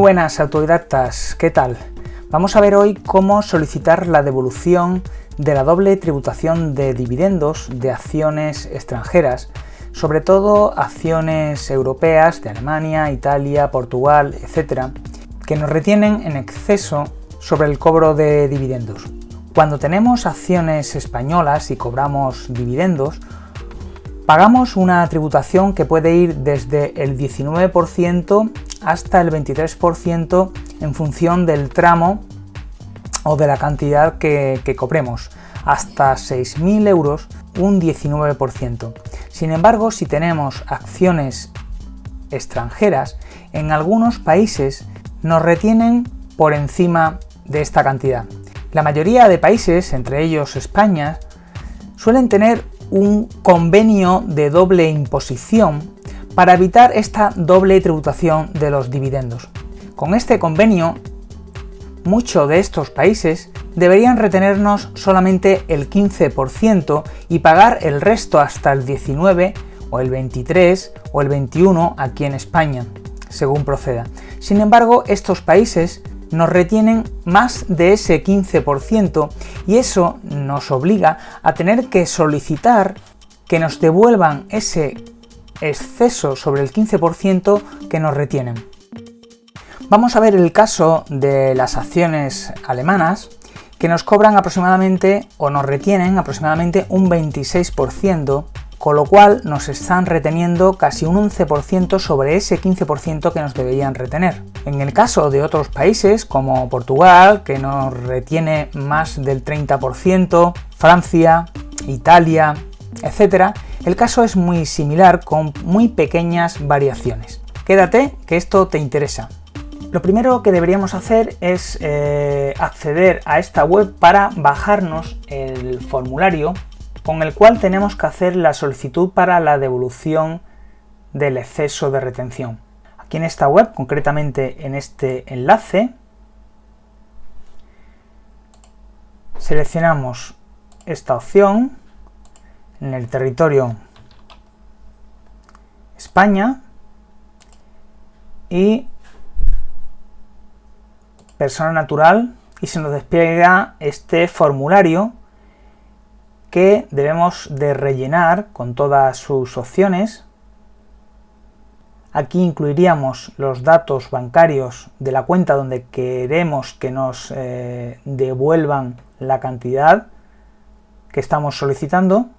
buenas autodidactas, ¿qué tal? Vamos a ver hoy cómo solicitar la devolución de la doble tributación de dividendos de acciones extranjeras, sobre todo acciones europeas de Alemania, Italia, Portugal, etc., que nos retienen en exceso sobre el cobro de dividendos. Cuando tenemos acciones españolas y cobramos dividendos, pagamos una tributación que puede ir desde el 19% hasta el 23% en función del tramo o de la cantidad que cobremos, hasta 6.000 euros, un 19%. Sin embargo, si tenemos acciones extranjeras, en algunos países nos retienen por encima de esta cantidad. La mayoría de países, entre ellos España, suelen tener un convenio de doble imposición para evitar esta doble tributación de los dividendos. Con este convenio, muchos de estos países deberían retenernos solamente el 15% y pagar el resto hasta el 19 o el 23 o el 21 aquí en España, según proceda. Sin embargo, estos países nos retienen más de ese 15% y eso nos obliga a tener que solicitar que nos devuelvan ese exceso sobre el 15% que nos retienen. Vamos a ver el caso de las acciones alemanas que nos cobran aproximadamente o nos retienen aproximadamente un 26%, con lo cual nos están reteniendo casi un 11% sobre ese 15% que nos deberían retener. En el caso de otros países como Portugal, que nos retiene más del 30%, Francia, Italia, etc., el caso es muy similar con muy pequeñas variaciones. Quédate, que esto te interesa. Lo primero que deberíamos hacer es acceder a esta web para bajarnos el formulario con el cual tenemos que hacer la solicitud para la devolución del exceso de retención. Aquí en esta web, concretamente en este enlace, seleccionamos esta opción en el territorio España y persona natural y se nos despliega este formulario que debemos de rellenar con todas sus opciones. Aquí incluiríamos los datos bancarios de la cuenta donde queremos que nos devuelvan la cantidad que estamos solicitando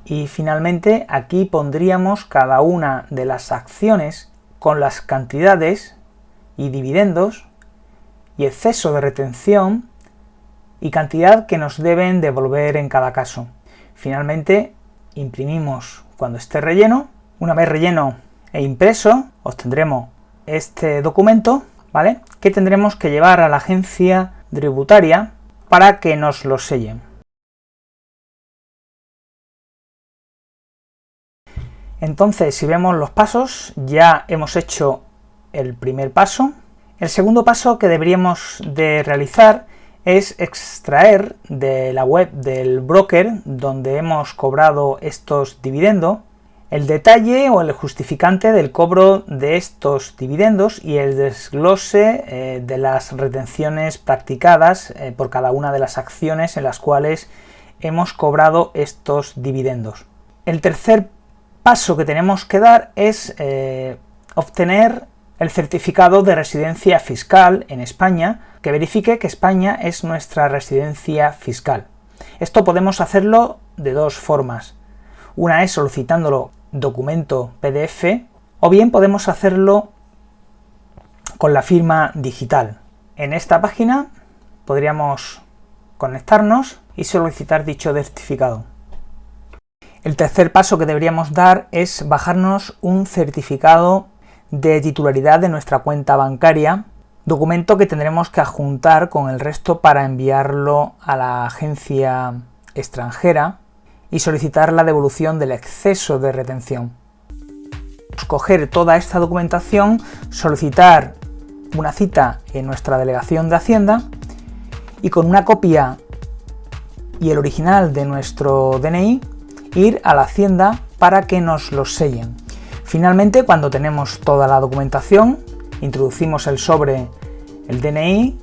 y finalmente aquí pondríamos cada una de las acciones con las cantidades y dividendos y exceso de retención y cantidad que nos deben devolver en cada caso. Finalmente, imprimimos cuando esté relleno. Una vez relleno e impreso, obtendremos este documento, ¿vale?, que tendremos que llevar a la agencia tributaria para que nos lo sellen. Entonces, si vemos los pasos, ya hemos hecho el primer paso. El segundo paso que deberíamos de realizar es extraer de la web del broker donde hemos cobrado estos dividendos el detalle o el justificante del cobro de estos dividendos y el desglose de las retenciones practicadas por cada una de las acciones en las cuales hemos cobrado estos dividendos. El tercer paso que tenemos que dar es obtener el certificado de residencia fiscal en España que verifique que España es nuestra residencia fiscal. Esto podemos hacerlo de dos formas. Una es solicitándolo documento PDF o bien podemos hacerlo con la firma digital. En esta página podríamos conectarnos y solicitar dicho certificado. El tercer paso que deberíamos dar es bajarnos un certificado de titularidad de nuestra cuenta bancaria, documento que tendremos que adjuntar con el resto para enviarlo a la agencia extranjera y solicitar la devolución del exceso de retención. Coger toda esta documentación, solicitar una cita en nuestra delegación de Hacienda y con una copia y el original de nuestro DNI ir a la Hacienda para que nos lo sellen. Finalmente, cuando tenemos toda la documentación, Introducimos el sobre, el DNI,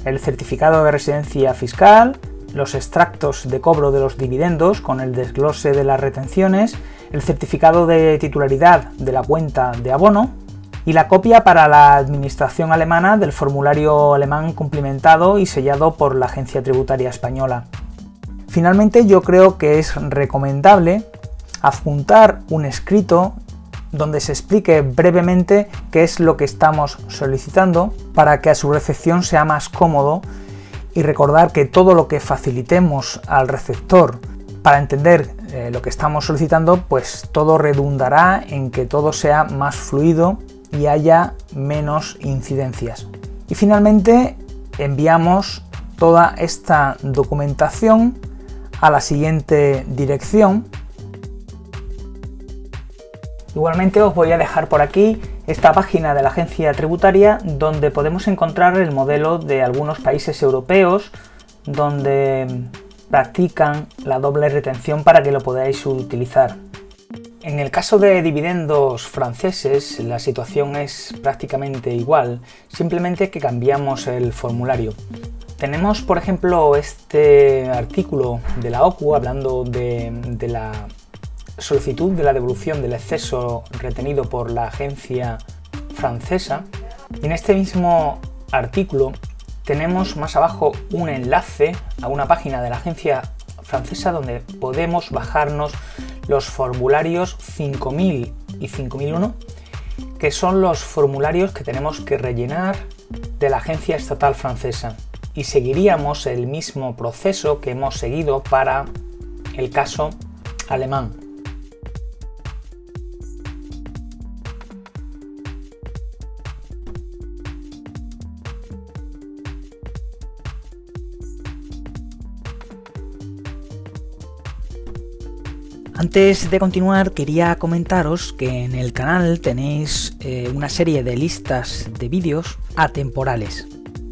el certificado de residencia fiscal, los extractos de cobro de los dividendos con el desglose de las retenciones, el certificado de titularidad de la cuenta de abono y la copia para la administración alemana del formulario alemán cumplimentado y sellado por la Agencia Tributaria Española. Finalmente, yo creo que es recomendable adjuntar un escrito donde se explique brevemente qué es lo que estamos solicitando para que a su recepción sea más cómodo, y recordar que todo lo que facilitemos al receptor para entender lo que estamos solicitando, pues todo redundará en que todo sea más fluido y haya menos incidencias. Y finalmente enviamos toda esta documentación a la siguiente dirección. Igualmente os voy a dejar por aquí esta página de la Agencia Tributaria donde podemos encontrar el modelo de algunos países europeos donde practican la doble retención para que lo podáis utilizar. En el caso de dividendos franceses la situación es prácticamente igual, simplemente que cambiamos el formulario. Tenemos, por ejemplo, este artículo de la OCU hablando de la solicitud de la devolución del exceso retenido por la agencia francesa, y en este mismo artículo tenemos más abajo un enlace a una página de la agencia francesa donde podemos bajarnos los formularios 5000 y 5001, que son los formularios que tenemos que rellenar de la agencia estatal francesa, y seguiríamos el mismo proceso que hemos seguido para el caso alemán. Antes de continuar, quería comentaros que en el canal tenéis una serie de listas de vídeos atemporales.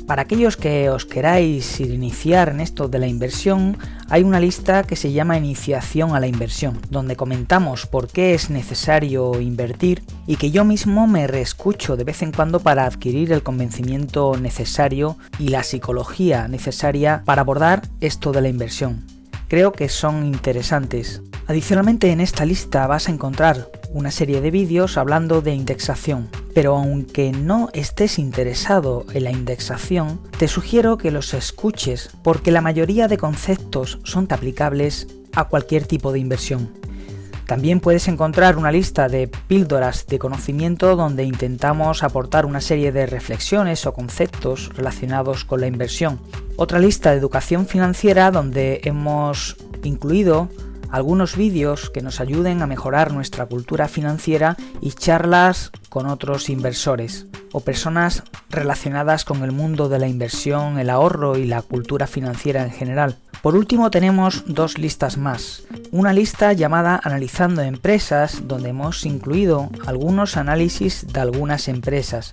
Para aquellos que os queráis iniciar en esto de la inversión, hay una lista que se llama Iniciación a la Inversión, donde comentamos por qué es necesario invertir y que yo mismo me reescucho de vez en cuando para adquirir el convencimiento necesario y la psicología necesaria para abordar esto de la inversión. Creo que son interesantes. Adicionalmente, en esta lista vas a encontrar una serie de vídeos hablando de indexación, pero aunque no estés interesado en la indexación, te sugiero que los escuches porque la mayoría de conceptos son aplicables a cualquier tipo de inversión. También puedes encontrar una lista de píldoras de conocimiento donde intentamos aportar una serie de reflexiones o conceptos relacionados con la inversión. Otra lista de educación financiera donde hemos incluido algunos vídeos que nos ayuden a mejorar nuestra cultura financiera y charlas con otros inversores o personas relacionadas con el mundo de la inversión, el ahorro y la cultura financiera en general. Por último, tenemos dos listas más. Una lista llamada Analizando Empresas, donde hemos incluido algunos análisis de algunas empresas.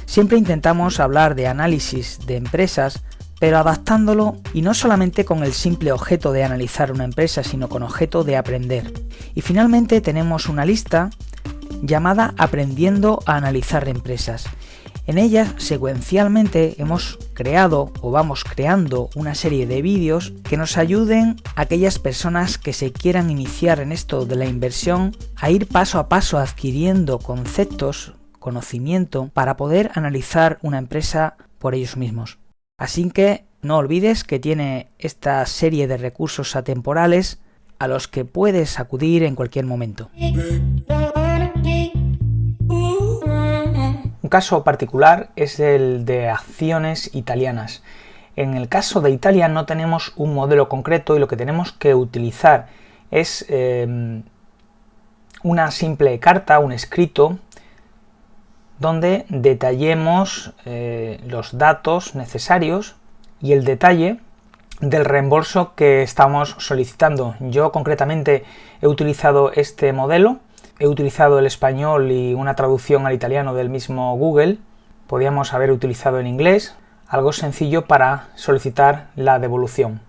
Siempre intentamos hablar de análisis de empresas, pero adaptándolo y no solamente con el simple objeto de analizar una empresa, sino con objeto de aprender. Y finalmente tenemos una lista llamada Aprendiendo a analizar empresas. En ella, secuencialmente, hemos creado o vamos creando una serie de vídeos que nos ayuden a aquellas personas que se quieran iniciar en esto de la inversión a ir paso a paso adquiriendo conceptos, conocimiento, para poder analizar una empresa por ellos mismos. Así que no olvides que tiene esta serie de recursos atemporales a los que puedes acudir en cualquier momento. Un caso particular es el de acciones italianas. En el caso de Italia no tenemos un modelo concreto y lo que tenemos que utilizar es una simple carta, un escrito, donde detallemos los datos necesarios y el detalle del reembolso que estamos solicitando. Yo concretamente he utilizado este modelo, he utilizado el español y una traducción al italiano del mismo Google. Podríamos haber utilizado en inglés, algo sencillo para solicitar la devolución.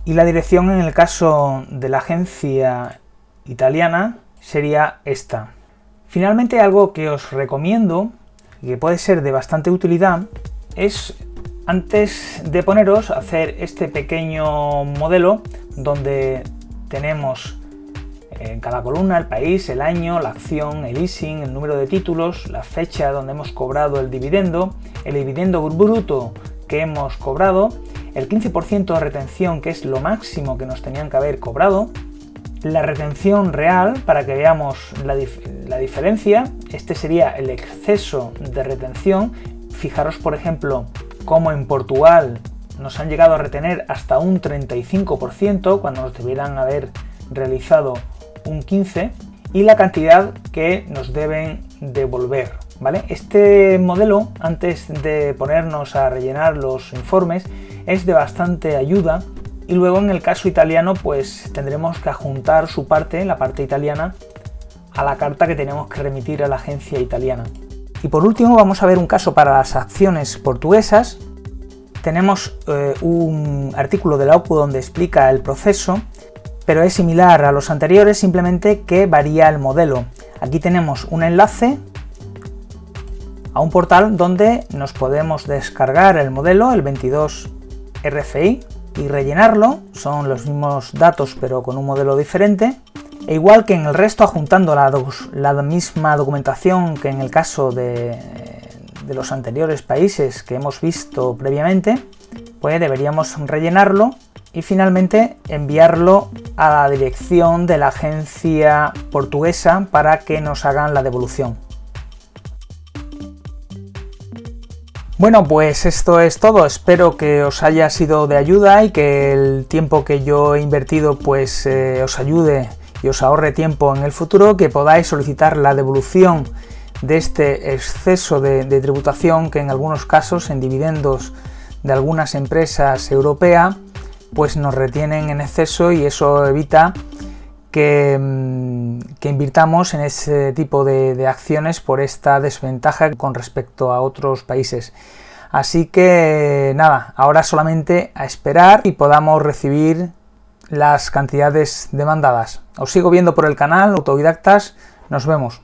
Y la dirección en el caso de la agencia italiana sería esta. Finalmente, algo que os recomiendo que puede ser de bastante utilidad es, antes de poneros, hacer este pequeño modelo donde tenemos en cada columna el país, el año, la acción, el ISIN, el número de títulos, la fecha donde hemos cobrado el dividendo bruto que hemos cobrado, el 15% de retención, que es lo máximo que nos tenían que haber cobrado, la retención real para que veamos la diferencia. Este sería el exceso de retención. Fijaros, por ejemplo, cómo en Portugal nos han llegado a retener hasta un 35% cuando nos debieran haber realizado un 15%, y la cantidad que nos deben devolver, ¿vale? Este modelo, antes de ponernos a rellenar los informes, es de bastante ayuda, y luego en el caso italiano pues tendremos que adjuntar su parte, la parte italiana, a la carta que tenemos que remitir a la agencia italiana. Y por último vamos a ver un caso para las acciones portuguesas. Tenemos un artículo de la OCU donde explica el proceso, pero es similar a los anteriores, simplemente que varía el modelo. Aquí tenemos un enlace a un portal donde nos podemos descargar el modelo, el 22 RFI, y rellenarlo. Son los mismos datos pero con un modelo diferente. E igual que en el resto, adjuntando la misma documentación que en el caso de los anteriores países que hemos visto previamente, pues deberíamos rellenarlo y finalmente enviarlo a la dirección de la agencia portuguesa para que nos hagan la devolución. Bueno, pues esto es todo. Espero que os haya sido de ayuda y que el tiempo que yo he invertido pues os ayude y os ahorre tiempo en el futuro, que podáis solicitar la devolución de este exceso de tributación que en algunos casos, en dividendos de algunas empresas europeas, pues nos retienen en exceso, y eso evita que invirtamos en ese tipo de acciones por esta desventaja con respecto a otros países. Así que nada, ahora solamente a esperar y podamos recibir las cantidades demandadas. Os sigo viendo por el canal Autodidactas, nos vemos.